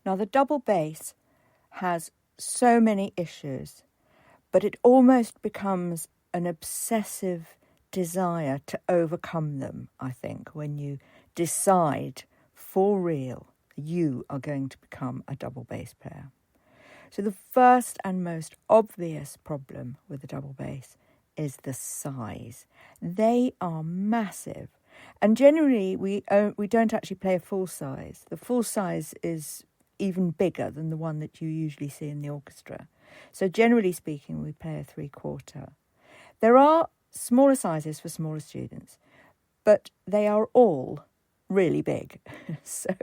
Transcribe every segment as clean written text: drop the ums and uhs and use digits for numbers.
Now, the double bass has so many issues, but it almost becomes an obsessive desire to overcome them, I think, when you decide for real you are going to become a double bass player. So the first and most obvious problem with the double bass is the size. They are massive. And generally, we don't actually play a full size. The full size is even bigger than the one that you usually see in the orchestra. So generally speaking, we play a 3/4. There are smaller sizes for smaller students, but they are all really big. So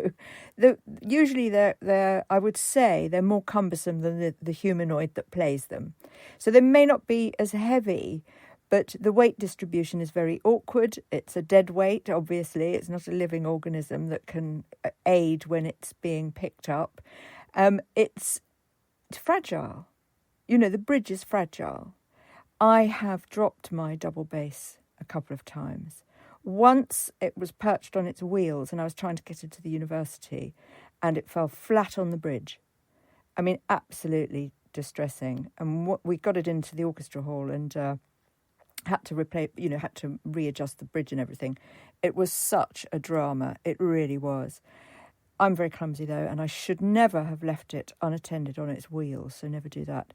usually they're I would say they're more cumbersome than the humanoid that plays them. So they may not be as heavy, but the weight distribution is very awkward. It's a dead weight, obviously. It's not a living organism that can aid when it's being picked up. It's fragile. You know, the bridge is fragile. I have dropped my double bass a couple of times. Once it was perched on its wheels and I was trying to get it to the university and it fell flat on the bridge. I mean, absolutely distressing. And we got it into the orchestra hall and had to readjust the bridge and everything. It was such a drama. It really was. I'm very clumsy though, and I should never have left it unattended on its wheels, so never do that.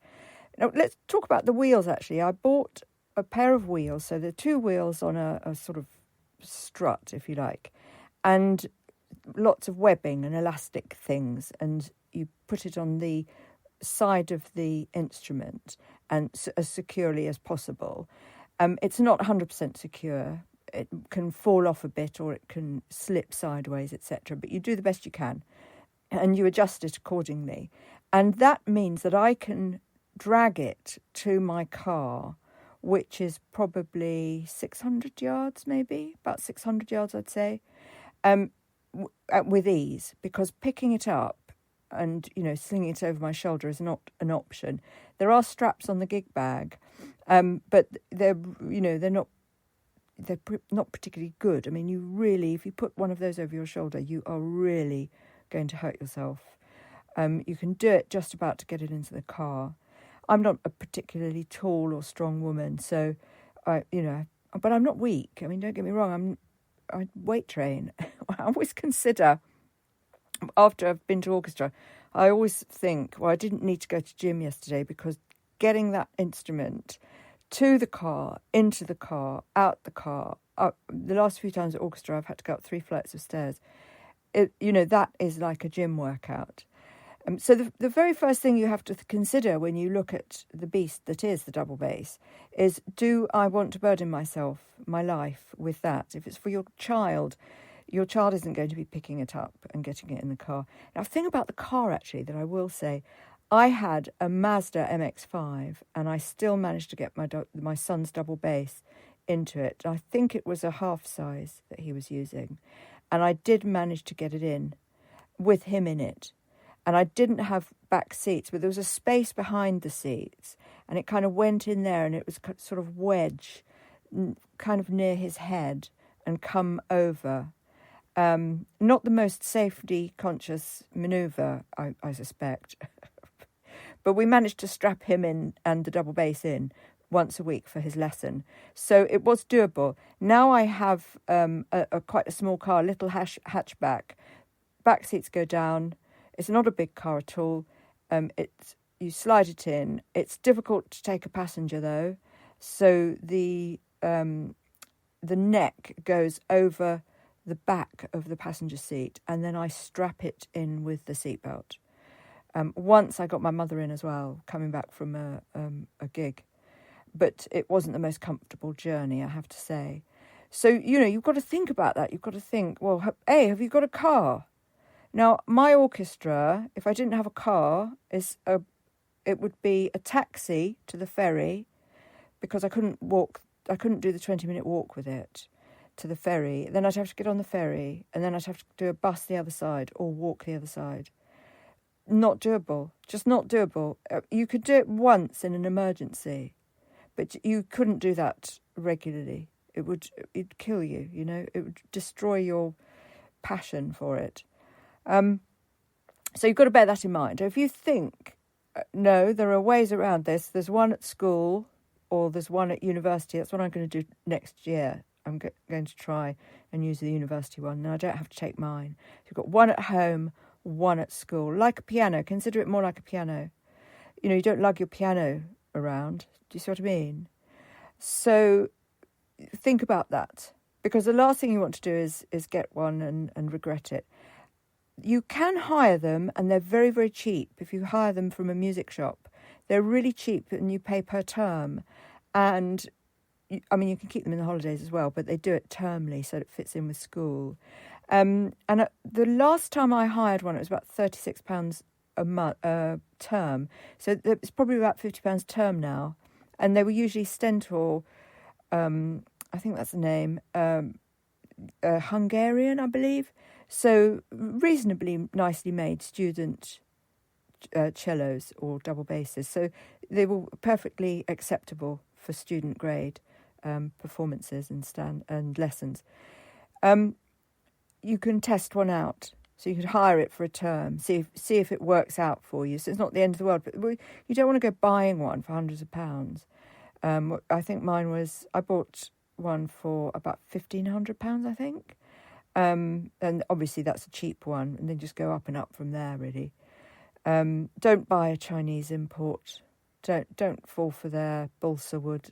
Now, let's talk about the wheels, actually. I bought a pair of wheels, so the two wheels on a sort of strut, if you like, and lots of webbing and elastic things, and you put it on the side of the instrument and as securely as possible. It's not 100% secure. It can fall off a bit or it can slip sideways, etc. But you do the best you can and you adjust it accordingly. And that means that I can drag it to my car, which is probably 600 yards, maybe, about 600 yards, I'd say, with ease, because picking it up and, slinging it over my shoulder is not an option. There are straps on the gig bag, but they're not particularly good. I mean, if you put one of those over your shoulder, you are really going to hurt yourself. You can do it just about to get it into the car. I'm not a particularly tall or strong woman, so but I'm not weak. I mean, don't get me wrong, I weight train. I always consider, after I've been to orchestra, I always think, well, I didn't need to go to gym yesterday because getting that instrument to the car, into the car, out the car, the last few times at orchestra, I've had to go up 3 flights of stairs. That is like a gym workout. So the very first thing you have to consider when you look at the beast that is the double bass is, do I want to burden my life with that? If it's for your child isn't going to be picking it up and getting it in the car. Now, the thing about the car, actually, that I will say, I had a Mazda MX-5 and I still managed to get my son's double bass into it. I think it was a half size that he was using. And I did manage to get it in with him in it. And I didn't have back seats, but there was a space behind the seats. And it kind of went in there and it was sort of wedge, kind of near his head and come over. Not the most safety-conscious manoeuvre, I suspect. But we managed to strap him in and the double bass in once a week for his lesson. So it was doable. Now I have quite a small car, little hatchback. Back seats go down. It's not a big car at all. You slide it in. It's difficult to take a passenger, though. So the neck goes over the back of the passenger seat, and then I strap it in with the seatbelt. Once I got my mother in as well, coming back from a gig. But it wasn't the most comfortable journey, I have to say. So, you've got to think about that. You've got to think, well, have you got a car? Now, my orchestra, if I didn't have a car, it would be a taxi to the ferry, because I couldn't do the 20-minute walk with it to the ferry. Then I'd have to get on the ferry, and then I'd have to do a bus the other side or walk the other side. Not doable. Just not doable. You could do it once in an emergency, but you couldn't do that regularly. It'd kill you, It would destroy your passion for it. So you've got to bear that in mind. If you think, no, there are ways around this, there's one at school or there's one at university, that's what I'm going to do next year. I'm going to try and use the university one. Now I don't have to take mine. You've got one at home, one at school. Like a piano, consider it more like a piano. You know, you don't lug your piano around. Do you see what I mean? So think about that, because the last thing you want to do is get one and regret it. You can hire them, and they're very, very cheap. If you hire them from a music shop, they're really cheap, and you pay per term. And, I mean, you can keep them in the holidays as well, but they do it termly, so it fits in with school. And the last time I hired one, it was about £36 a term. So it's probably about £50 a term now. And they were usually Stentor, I think that's the name, Hungarian, I believe. So reasonably nicely made student cellos or double basses. So they were perfectly acceptable for student grade performances and lessons. You can test one out. So you could hire it for a term, see if it works out for you. So it's not the end of the world, but you don't want to go buying one for hundreds of pounds. I think mine was, I bought one for about £1,500, I think. And obviously that's a cheap one, and then just go up and up from there, really. Don't buy a Chinese import. Don't fall for their balsa wood.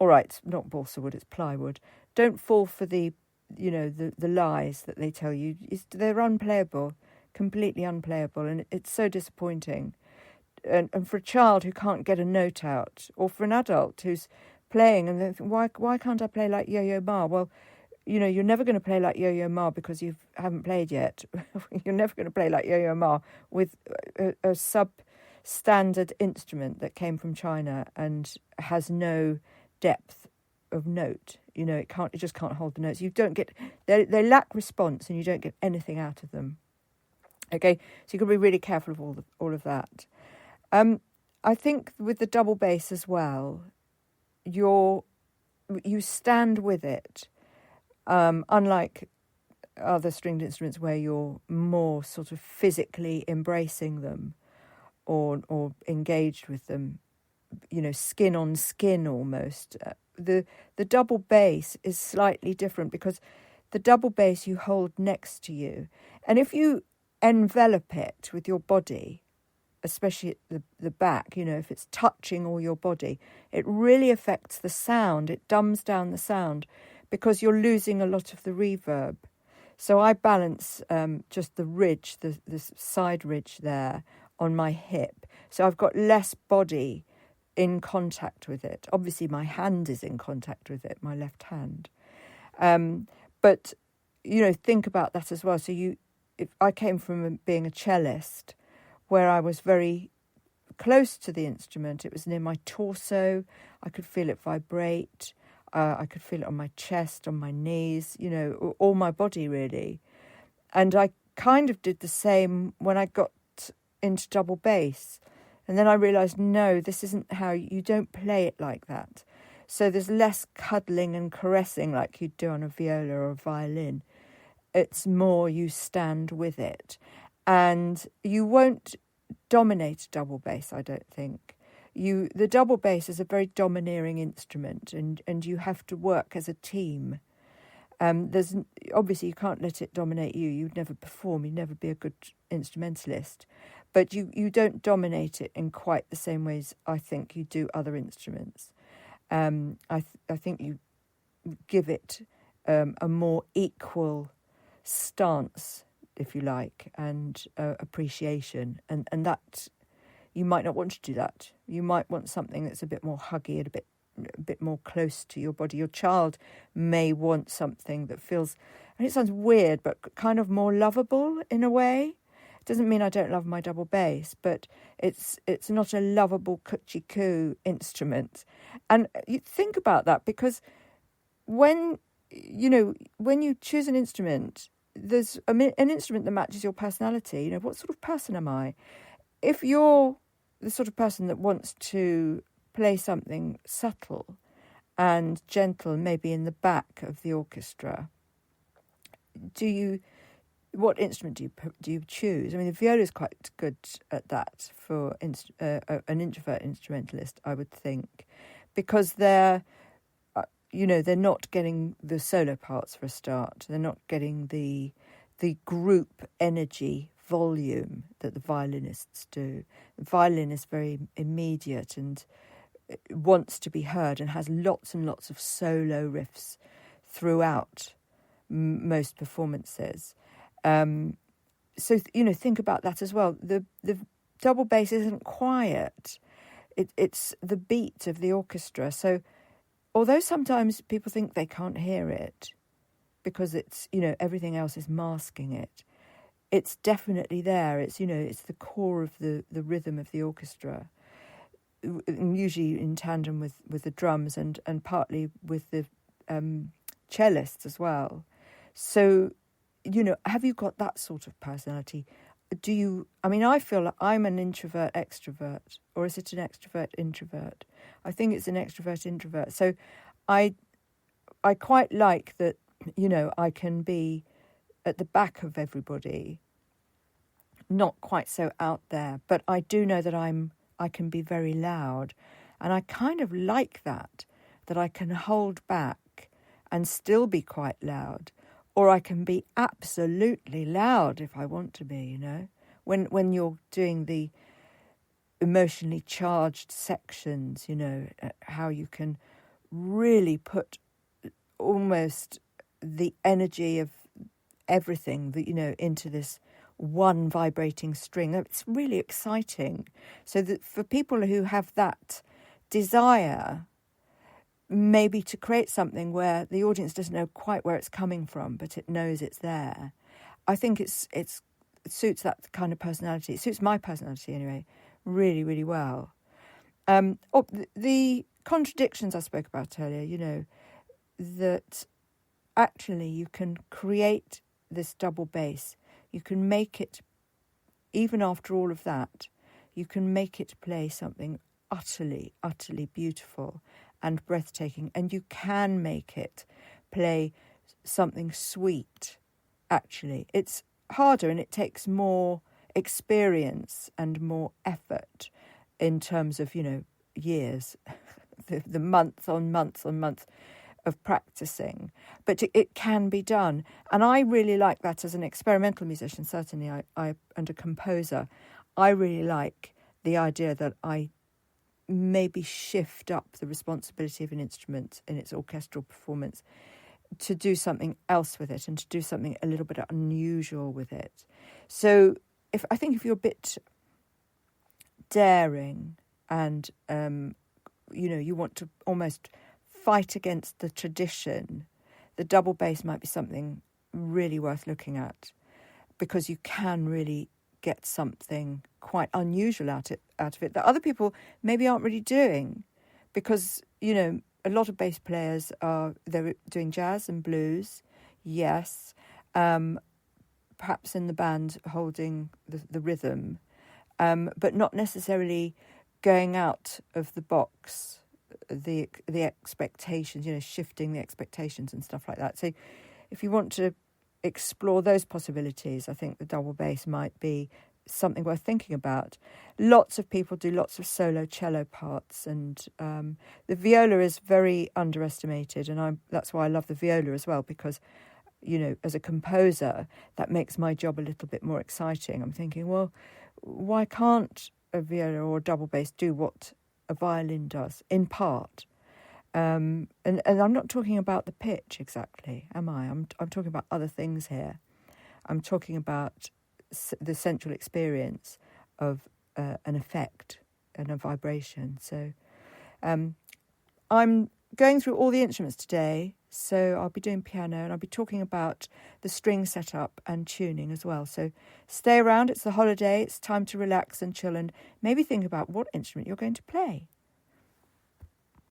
All right, not balsa wood, it's plywood. Don't fall for the lies that they tell you. They're unplayable, completely unplayable, and it's so disappointing. And for a child who can't get a note out, or for an adult who's playing and they think, why can't I play like Yo-Yo Ma? Well, you know, you're never going to play like Yo-Yo Ma because you haven't played yet. You're never going to play like Yo-Yo Ma with a substandard instrument that came from China and has no depth of note. You know, it just can't hold the notes. You don't get, they lack response, and you don't get anything out of them. Okay, so you've got to be really careful of all of that. I think with the double bass as well, you stand with it, unlike other stringed instruments where you're more sort of physically embracing them or engaged with them, you know, skin on skin almost. The double bass is slightly different because the double bass you hold next to you, and if you envelop it with your body, especially at the back, you know, if it's touching all your body, it really affects the sound. It dumbs down the sound because you're losing a lot of the reverb. So I balance just the ridge, the side ridge there on my hip. So I've got less body in contact with it. Obviously, my hand is in contact with it, my left hand. But, you know, think about that as well. So if I came from being a cellist, where I was very close to the instrument. It was near my torso. I could feel it vibrate. I could feel it on my chest, on my knees, you know, all my body really. And I kind of did the same when I got into double bass. And then I realised, no, this isn't how you don't play it like that. So there's less cuddling and caressing like you'd do on a viola or a violin. It's more you stand with it. And you won't dominate a double bass, I don't think. The double bass is a very domineering instrument, and you have to work as a team. There's obviously you can't let it dominate you. You'd never perform. You'd never be a good instrumentalist. But you don't dominate it in quite the same ways I think you do other instruments. I think you give it a more equal stance, if you like, and appreciation. And that, you might not want to do that. You might want something that's a bit more huggy and a bit more close to your body. Your child may want something that feels, and it sounds weird, but kind of more lovable in a way. It doesn't mean I don't love my double bass, but it's not a lovable coochie-coo instrument. And you think about that, because when you choose an instrument, there's an instrument that matches your personality. You know, what sort of person am I? If you're the sort of person that wants to play something subtle and gentle, maybe in the back of the orchestra, do you what instrument do you choose? I mean, the viola is quite good at that for an introvert instrumentalist, I would think, because they're not getting the solo parts for a start. They're not getting the group energy volume that the violinists do. The violin is very immediate and wants to be heard and has lots and lots of solo riffs throughout most performances. So think about that as well. The double bass isn't quiet. It's the beat of the orchestra. So although sometimes people think they can't hear it because it's, everything else is masking it, it's definitely there. It's, it's the core of the rhythm of the orchestra, usually in tandem with the drums and partly with the cellists as well. So, have you got that sort of personality? I feel like I'm an introvert extrovert, or is it an extrovert introvert? I think it's an extrovert introvert. So I quite like that, I can be at the back of everybody, not quite so out there, but I do know that I can be very loud, and I kind of like that I can hold back and still be quite loud, or I can be absolutely loud if I want to be, when you're doing the emotionally charged sections, how you can really put almost the energy of everything that, into this one vibrating string. It's really exciting. So that for people who have that desire, maybe to create something where the audience doesn't know quite where it's coming from, but it knows it's there, I think it suits that kind of personality. It suits my personality anyway, really, really well. The contradictions I spoke about earlier, that actually you can create this double bass. You can make it, even after all of that, you can make it play something utterly, utterly beautiful and breathtaking. And you can make it play something sweet, actually. It's harder and it takes more experience and more effort in terms of, years, the months on months on months of practicing, but it can be done. And I really like that as an experimental musician. Certainly I and a composer, I really like the idea that I maybe shift up the responsibility of an instrument in its orchestral performance to do something else with it and to do something a little bit unusual with it. So if you're a bit daring and you want to almost fight against the tradition, the double bass might be something really worth looking at, because you can really get something quite unusual out of it that other people maybe aren't really doing, because a lot of bass players they're doing jazz and blues, yes, perhaps in the band holding the rhythm, but not necessarily going out of the box, the expectations, shifting the expectations and stuff like that. So if you want to explore those possibilities, I think the double bass might be something worth thinking about. Lots of people do lots of solo cello parts, and the viola is very underestimated, and that's why I love the viola as well, because as a composer, that makes my job a little bit more exciting. I'm thinking, well, why can't a viola or a double bass do what a violin does, in part? And I'm not talking about the pitch exactly, am I? I'm talking about other things here. I'm talking about the central experience of an effect and a vibration. So I'm going through all the instruments today, so I'll be doing piano and I'll be talking about the string setup and tuning as well. So stay around, it's the holiday, it's time to relax and chill and maybe think about what instrument you're going to play.